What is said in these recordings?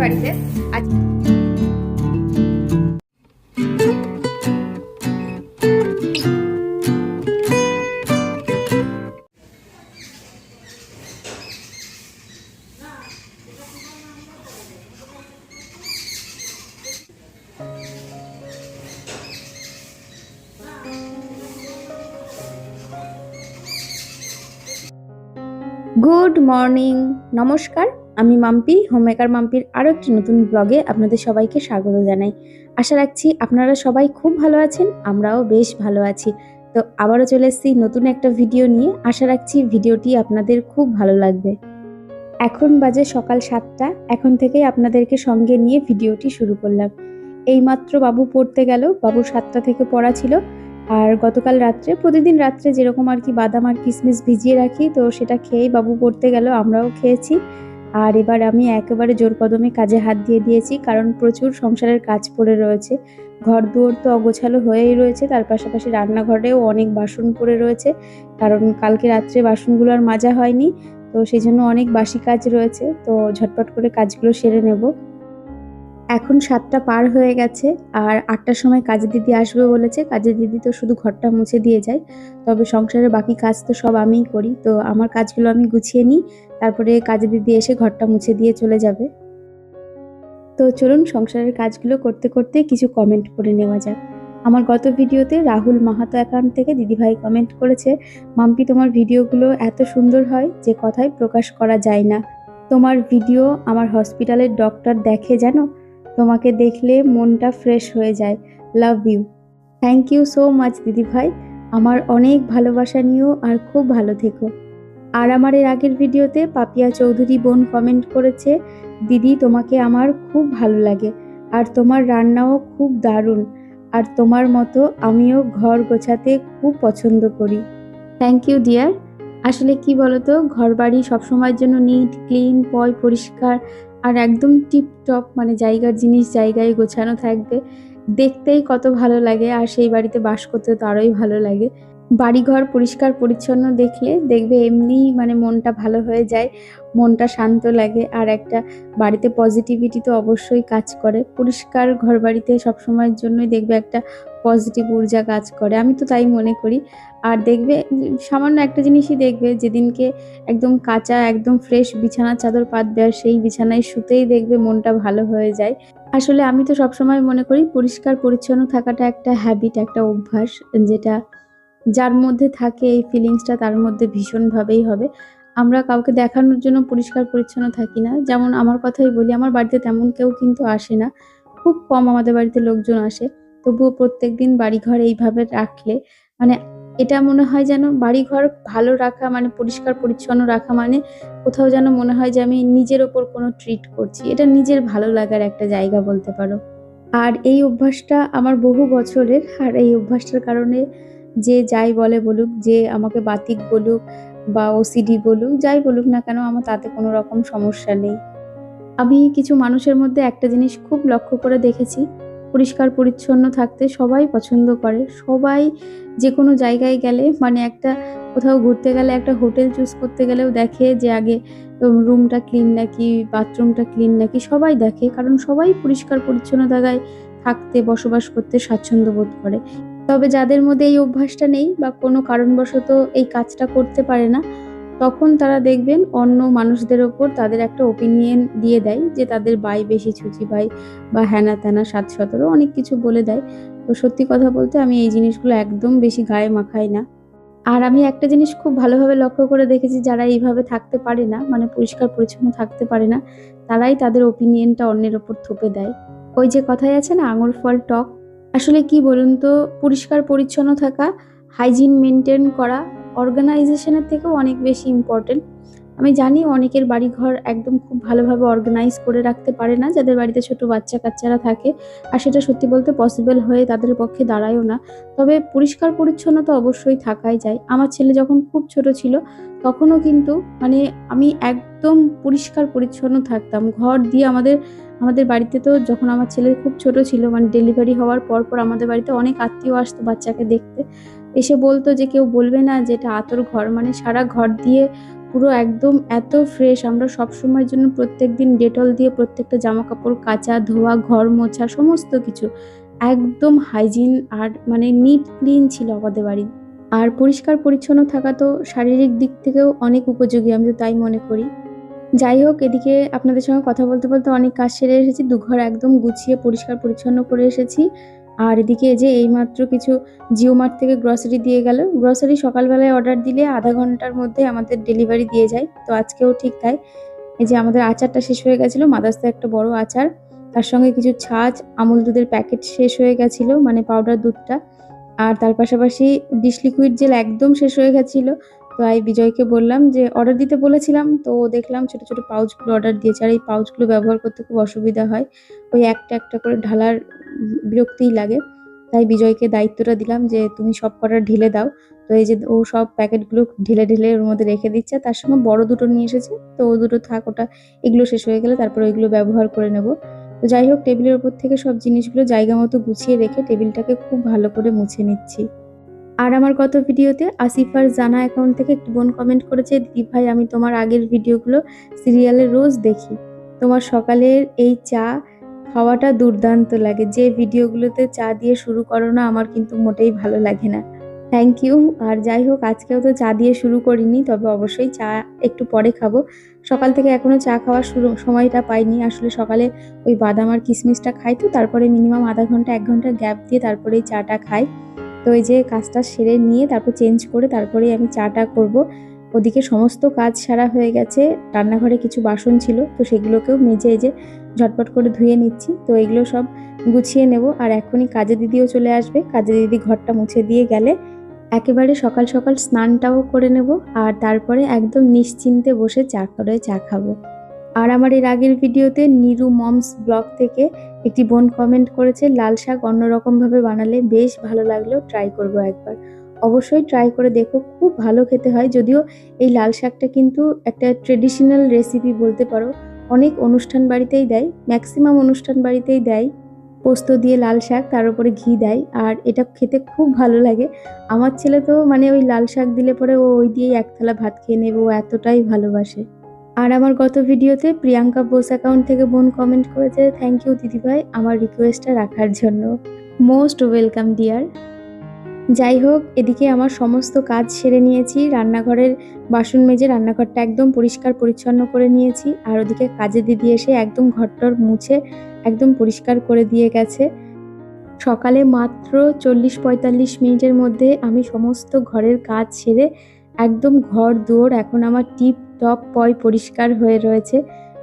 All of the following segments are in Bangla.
বাড়িতে। গুড মর্নিং, নমস্কার। আমি মাম্পি, হোমমেকার মাম্পির আরও একটি নতুন ব্লগে আপনাদের সবাইকে স্বাগত জানাই। আশা রাখছি আপনারা সবাই খুব ভালো আছেন, আমরাও বেশ ভালো আছি। তো আবারও চলে এসেছি নতুন একটা ভিডিও নিয়ে। আশা রাখছি ভিডিওটি আপনাদের খুব ভালো লাগবে। এখন বাজে সকাল 7টা। এখন থেকেই আপনাদেরকে সঙ্গে নিয়ে ভিডিওটি শুরু করলাম। এইমাত্র বাবু পড়তে গেল, বাবুর 7টা থেকে পড়া ছিল। আর গতকাল রাত্রে, প্রতিদিন রাত্রে যেরকম আর কি বাদাম আর কিশমিশ ভিজিয়ে রাখি, তো সেটা খেয়েই বাবু পড়তে গেল, আমরাও খেয়েছি। আর এবার আমি একেবারে জোর কদমে কাজে হাত দিয়ে দিয়েছি, কারণ প্রচুর সংসারের কাজ পড়ে রয়েছে। ঘর দুয়ার তো অগোছালো হয়েই রয়েছে, তার পাশাপাশি রান্নাঘরেও অনেক বাসন পড়ে রয়েছে, কারণ কালকে রাত্রে বাসনগুলো আর মাজা হয়নি। তো সেই জন্য অনেক বাসি কাজ রয়েছে, তো ঝটপট করে কাজগুলো সেরে নেব। এখন 7টা পার হয়ে গেছে, আর 8টার সময় কাজের দিদি আসবে বলেছে। কাজের দিদি তো শুধু ঘরটা মুছে দিয়ে যায়, তবে সংসারের বাকি কাজ তো সব আমিই করি। তো আমার কাজগুলো আমি গুছিয়ে নিই, তারপরে কাজের দিদি এসে ঘরটা মুছে দিয়ে চলে যাবে। তো চলুন সংসারের কাজগুলো করতে করতে কিছু কমেন্ট পড়ে নেওয়া যাক। আমার গত ভিডিওতে রাহুল মাহাতো অ্যাকাউন্ট থেকে দিদিভাই কমেন্ট করেছে, মাম্পি তোমার ভিডিওগুলো এত সুন্দর হয় যে কথায় প্রকাশ করা যায় না। তোমার ভিডিও আমার হসপিটালের ডক্টর দেখে, জানো, তোমাকে দেখলে মনটা ফ্রেশ হয়ে যায়। Love you. Thank you so much দিদিভাই। আমার অনেক ভালোবাসা নিও, আর খুব ভালো থেকো। আর আমার এর আগের ভিডিওতে পাপিয়া চৌধুরী বোন কমেন্ট করেছে, দিদি তোমাকে আমার খুব ভালো লাগে, আর তোমার রান্নাও খুব দারুণ, আর তোমার মতো আমিও ঘর গোছাতে খুব পছন্দ করি। Thank you dear. আসলে কি বলতো, ঘর বাড়ি সবসময়ের জন্য নিট ক্লিন পরিষ্কার আর একদম টিপটপ, মানে জায়গার জিনিস জায়গায় গোছানো থাকবে, দেখতেই কত ভালো লাগে, আর সেই বাড়িতে বাস করতে তো আরোই ভালো লাগে। বাড়িঘর পরিষ্কার পরিচ্ছন্ন দেখবে এমনি মানে মনটা ভালো হয়ে যায়, মনটা শান্ত লাগে, আর একটা বাড়িতে পজিটিভিটি তো অবশ্যই কাজ করে। পরিষ্কার ঘর বাড়িতে সবসময়ের জন্যই দেখবে একটা পজিটিভ ঊর্জা কাজ করে, আমি তো তাই মনে করি। আর দেখবে সামান্য একটা জিনিসই দেখবে, যেদিনকে একদম কাঁচা একদম ফ্রেশ বিছানার চাদর পাতবে, আর সেই বিছানায় শুতেই দেখবে মনটা ভালো হয়ে যায়। আসলে আমি তো সবসময় মনে করি পরিষ্কার পরিচ্ছন্ন থাকাটা একটা হ্যাবিট, একটা অভ্যাস, যেটা যার মধ্যে থাকে এই ফিলিংসটা তার মধ্যে ভীষণভাবেই হবে। আমরা কাউকে দেখানোর জন্য পরিষ্কার পরিচ্ছন্ন থাকি না। যেমন আমার কথাই বলি, আমার বাড়িতে তেমন কেউ কিন্তু আসে না, খুব কম আমাদের বাড়িতে লোকজন আসে। তবুও প্রত্যেকদিন বাড়িঘর এইভাবে রাখলে মানে এটা মনে হয় যেন বাড়িঘর ভালো রাখা মানে পরিষ্কার পরিচ্ছন্ন রাখা মানে কোথাও যেন মনে হয় যে আমি নিজের ওপর কোনো ট্রিট করছি। এটা নিজের ভালো লাগার একটা জায়গা বলতে পারো। আর এই অভ্যাসটা আমার বহু বছরের, আর এই অভ্যাসটার কারণে যে যাই বলে বলুক, যে আমাকে বাতিক বলুক বা ওসিডি বলুক, যাই বলুক না কেন, আমার তাতে কোনো রকম সমস্যা নেই। আমি কিছু মানুষের মধ্যে একটা জিনিস খুব লক্ষ্য করে দেখেছি, পরিষ্কার পরিচ্ছন্ন থাকতে সবাই পছন্দ করে। সবাই যে কোনো জায়গায় গেলে, মানে একটা কোথাও ঘুরতে গেলে, একটা হোটেল চুজ করতে গেলেও দেখে যে আগে রুমটা ক্লিন নাকি, বাথরুমটা ক্লিন নাকি, সবাই দেখে, কারণ সবাই পরিষ্কার পরিচ্ছন্ন জায়গায় থাকতে বসবাস করতে স্বাচ্ছন্দ্য বোধ করে। তবে যাদের মধ্যে এই অভ্যাসটা নেই বা কোনো কারণবশত এই কাজটা করতে পারে না, তখন তারা দেখবেন অন্য মানুষদের ওপর তাদের একটা ওপিনিয়ন দিয়ে দেয় যে তাদের বাই বেশি ছুচি বাই, বা হ্যানা ত্যানা 7-17 অনেক কিছু বলে দেয়। তো সত্যি কথা বলতে আমি এই জিনিসগুলো একদম বেশি গায়ে মাখাই না। আর আমি একটা জিনিস খুব ভালোভাবে লক্ষ্য করে দেখেছি, যারা এইভাবে থাকতে পারে না, মানে পরিষ্কার পরিচ্ছন্ন থাকতে পারে না, তারাই তাদের ওপিনিয়নটা অন্যের ওপর থোপে দেয়। ওই যে কথাই আছে না, আঙুর ফল টক। আসলে কি বলুন তো, পরিষ্কার পরিচ্ছন্ন থাকা, হাইজিন মেনটেন করা অর্গানাইজেশনের থেকেও অনেক বেশি ইম্পর্টেন্ট। আমি জানি অনেকের বাড়িঘর একদম খুব ভালোভাবে অর্গানাইজ করে রাখতে পারে না, যাদের বাড়িতে ছোট বাচ্চা কাচ্চারা থাকে, আর সেটা সত্যি বলতে পসিবল হয়ে তাদের পক্ষে দাঁড়ায়ও না। তবে পরিষ্কার পরিচ্ছন্নতা অবশ্যই থাকাই যায়। আমার ছেলে যখন খুব ছোট ছিল, তখনও কিন্তু মানে আমি একদম পরিষ্কার পরিচ্ছন্ন থাকতাম। ঘর দিয়ে আমাদের বাড়িতে তো যখন আমার ছেলে খুব ছোট ছিল, মানে ডেলিভারি হওয়ার পর আমাদের বাড়িতে অনেক আত্মীয় আসতো বাচ্চাকে দেখতে, এসে বলতো যে কেউ বলবে না যে এটা আতর ঘর, মানে সারা ঘর দিয়ে পুরো একদম এত ফ্রেশ। আমরা সবসময়ের জন্য প্রত্যেকদিন ডেটল দিয়ে প্রত্যেকটা জামা কাপড় কাচা, ধোয়া, ঘর মোছা সমস্ত কিছু একদম হাইজিন আর মানে নিট ক্লিন ছিল আমাদের বাড়ি। আর পরিষ্কার পরিচ্ছন্ন থাকা তো শারীরিক দিক থেকেও অনেক উপযোগী, আমি তো তাই মনে করি। যাই হোক, এদিকে আপনাদের সঙ্গে কথা বলতে বলতে অনেক কাজ সেরে এসেছি, দুঘর একদম গুছিয়ে পরিষ্কার পরিচ্ছন্ন করে এসেছি। আর এদিকে এই যে এইমাত্র কিছু জিও মার্ট থেকে গ্রসারি দিয়ে গেল। গ্রসারি সকালবেলায় অর্ডার দিলে আধা ঘন্টার মধ্যে আমাদের ডেলিভারি দিয়ে যায়, তো আজকেও ঠিক তাই। এই যে আমাদের আচারটা শেষ হয়ে গেছিলো, মাদার্সে একটা বড় আচার, তার সঙ্গে কিছু ছাঁচ, আমুল দুধের প্যাকেট শেষ হয়ে গেছিলো, মানে পাউডার দুধটা। আর তার পাশাপাশি ডিশ লিকুইড জেল একদম শেষ হয়ে গেছিলো। তো এই বিজয়কে বললাম যে অর্ডার দিতে বলেছিলাম, তো দেখলাম ছোট ছোট পাউচগুলো অর্ডার দিয়েছে। আর এই পাউচগুলো ব্যবহার করতে খুব অসুবিধা হয়, ওই একটা একটা করে ঢালার বিরক্তিই লাগে। তাই বিজয়কে দায়িত্বটা দিলাম যে তুমি সব কটা ঢেলে দাও। তো এই যে ও সব প্যাকেটগুলো ঢেলে ঢেলে ওর মধ্যে রেখে দিচ্ছে, তার সঙ্গে বড় দুটো নিয়ে এসেছে, তো ও দুটো থাক, ওটা এগুলো শেষ হয়ে গেলে তারপর ওইগুলো ব্যবহার করে নেব। তো যাই হোক, টেবিলের উপর থেকে সব জিনিসগুলো জায়গা মতো গুছিয়ে রেখে টেবিলটাকে খুব ভালো করে মুছে নিচ্ছি। আর আমার গত ভিডিওতে আসিফার জানা অ্যাকাউন্ট থেকে একটি বোন কমেন্ট করেছে, দিদি ভাই আমি তোমার আগের ভিডিওগুলো সিরিয়ালে রোজ দেখি, তোমার সকালের এই চা খাওয়াটা দুর্দান্ত লাগে, যে ভিডিওগুলোতে চা দিয়ে শুরু করো না আমার কিন্তু মোটেই ভালো লাগে না। Thank you. আর যাই হোক, আজকেও তো চা দিয়ে শুরু করিনি, তবে অবশ্যই চা একটু পরে খাবো। সকাল থেকে এখনো চা খাওয়ার সময়টা পাইনি। আসলে সকালে ওই বাদাম আর কিশমিশটা খাই, তো তারপরে মিনিমাম আধা ঘন্টা 1 ঘন্টা গ্যাপ দিয়ে তারপরেই চাটা খাই। তো এই যে কাজটা সেরে নিয়ে তারপর চেঞ্জ করে তারপরেই আমি চাটা করব। ওদিকে সমস্ত কাজ সারা হয়ে গেছে, রান্নাঘরে কিছু বাসন ছিল তো সেগুলোকেও মেজে এই যে ঝটপট করে ধুয়ে নিচ্ছি। তো এগুলো সব গুছিয়ে নেব, আর এখনই কাজে দিদিও চলে আসবে। কাজে দিদি ঘরটা মুছে দিয়ে গেলে একেবারে সকাল সকাল স্নানটাও করে নেব, আর তারপরে একদম নিশ্চিন্তে বসে চা খাবো। আর আমার এর আগের ভিডিওতে নিরু মমস ব্লগ থেকে একটি বোন কমেন্ট করেছে লাল শাক অন্যরকমভাবে বানালে বেশ ভালো লাগলো, ট্রাই করব একবার। অবশ্যই ট্রাই করে দেখো, খুব ভালো খেতে হয়। যদিও এই লাল শাকটা কিন্তু একটা ট্রেডিশনাল রেসিপি বলতে পারো, অনেক অনুষ্ঠান বাড়িতেই দেয়, ম্যাক্সিমাম অনুষ্ঠান বাড়িতেই দেয়। পোস্ত দিয়ে লাল শাক, তার উপরে ঘি দেয়, আর এটা খেতে খুব ভালো লাগে। আমার ছেলে তো মানে ওই লাল শাক দিলে পরে ও ওই দিয়েই এক থালা ভাত খেয়ে নেবে, ও এতটাই ভালোবাসে। আর আমার গত ভিডিওতে প্রিয়াঙ্কা বোস অ্যাকাউন্ট থেকে বোন কমেন্ট করেছে, থ্যাংক ইউ দিদিভাই আমার রিকোয়েস্টটা রাখার জন্য। Most welcome deer. যাই হোক, এদিকে আমার সমস্ত কাজ সেরে নিয়েছি, রান্নাঘরের বাসন মেজে রান্নাঘরটা একদম পরিষ্কার পরিচ্ছন্ন করে নিয়েছি। আর ওদিকে কাজে দিদি এসে একদম ঘরটর মুছে একদম পরিষ্কার করে দিয়ে গেছে। সকালে মাত্র 40-45 মিনিটের মধ্যে আমি সমস্ত ঘরের কাজ সেরে একদম ঘর দুয়ার এখন আমার টিপ টপ পরিষ্কার হয়ে রয়েছে।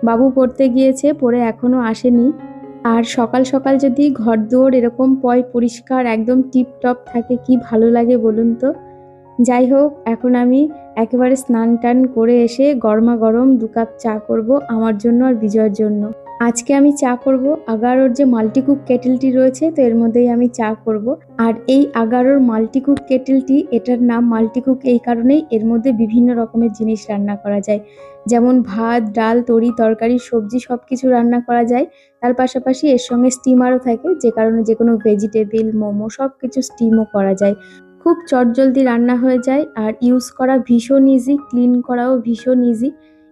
বাবু পড়তে গিয়েছে, পড়ে এখনো আসেনি। আর সকাল সকাল যদি ঘর দুয়ার এরকম পরিষ্কার একদম টিপ টপ থাকে কি ভালো লাগে বলুন তো। যাই হোক, এখন আমি একেবারে স্নান টান করে এসে গরমা গরম 2 কাপ চা করব আমার জন্য আর বিজয়ের জন্য। আজকে আমি চা করব আগারোর যে মাল্টিকুক কেটেলটি রয়েছে, তো এর মধ্যেই আমি চা করব। আর এই আগারোর মাল্টিকুক কেটেলটি, এটার নাম মাল্টিকুক এই কারণেই, এর মধ্যে বিভিন্ন রকমের জিনিস রান্না করা যায়, যেমন ভাত, ডাল, তরি, তরকারি, সবজি সবকিছু রান্না করা যায়। তার পাশাপাশি এর সঙ্গে স্টিমারও থাকে, যে কারণে যে কোনো ভেজিটেবল, মোমো সবকিছু স্টিমও করা যায়। খুব চটজলদি রান্না হয়ে যায়, আর ইউজ করা ভীষণ ইজি, ক্লিন করাও ভীষণ ইজি।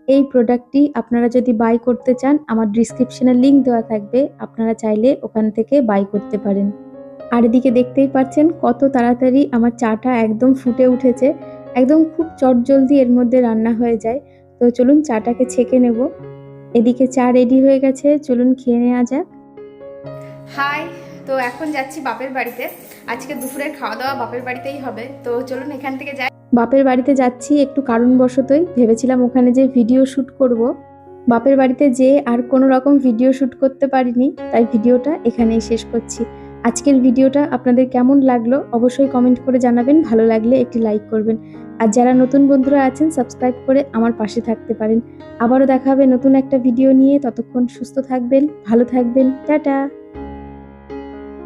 এই প্রোডাক্টটি আপনারা যদি বাই করতে চান, আমার ডিসক্রিপশনে লিংক দেওয়া থাকবে, আপনারা চাইলে ওখান থেকে বাই করতে পারেন। আর এদিকে দেখতেই পাচ্ছেন কত তাড়াতাড়ি আমার চাটা একদম ফুটে উঠেছে, একদম খুব চটজলদি এর মধ্যে রান্না হয়ে যায়। তো চলুন চাটাকে ছেঁকে নেব। এদিকে চা রেডি হয়ে গেছে, চলুন খেয়ে নেওয়া যাক। হাই, তো এখন যাচ্ছি বাপের বাড়িতে। আজকে দুপুরের খাওয়া দাওয়া বাপের বাড়িতেই হবে, তো চলুন এখান থেকে যাই। বাপের বাড়িতে যাচ্ছি একটু কারণবশতই, ভেবেছিলাম ওখানে যে ভিডিও শ্যুট করব। বাপের বাড়িতে যেয়ে আর কোনো রকম ভিডিও শ্যুট করতে পারিনি, তাই ভিডিওটা এখানেই শেষ করছি। আজকের ভিডিওটা আপনাদের কেমন লাগলো অবশ্যই কমেন্ট করে জানাবেন, ভালো লাগলে একটি লাইক করবেন। আর যারা নতুন বন্ধুরা আছেন সাবস্ক্রাইব করে আমার পাশে থাকতে পারেন। আবারও দেখা হবে নতুন একটা ভিডিও নিয়ে, ততক্ষণ সুস্থ থাকবেন, ভালো থাকবেন, টাটা।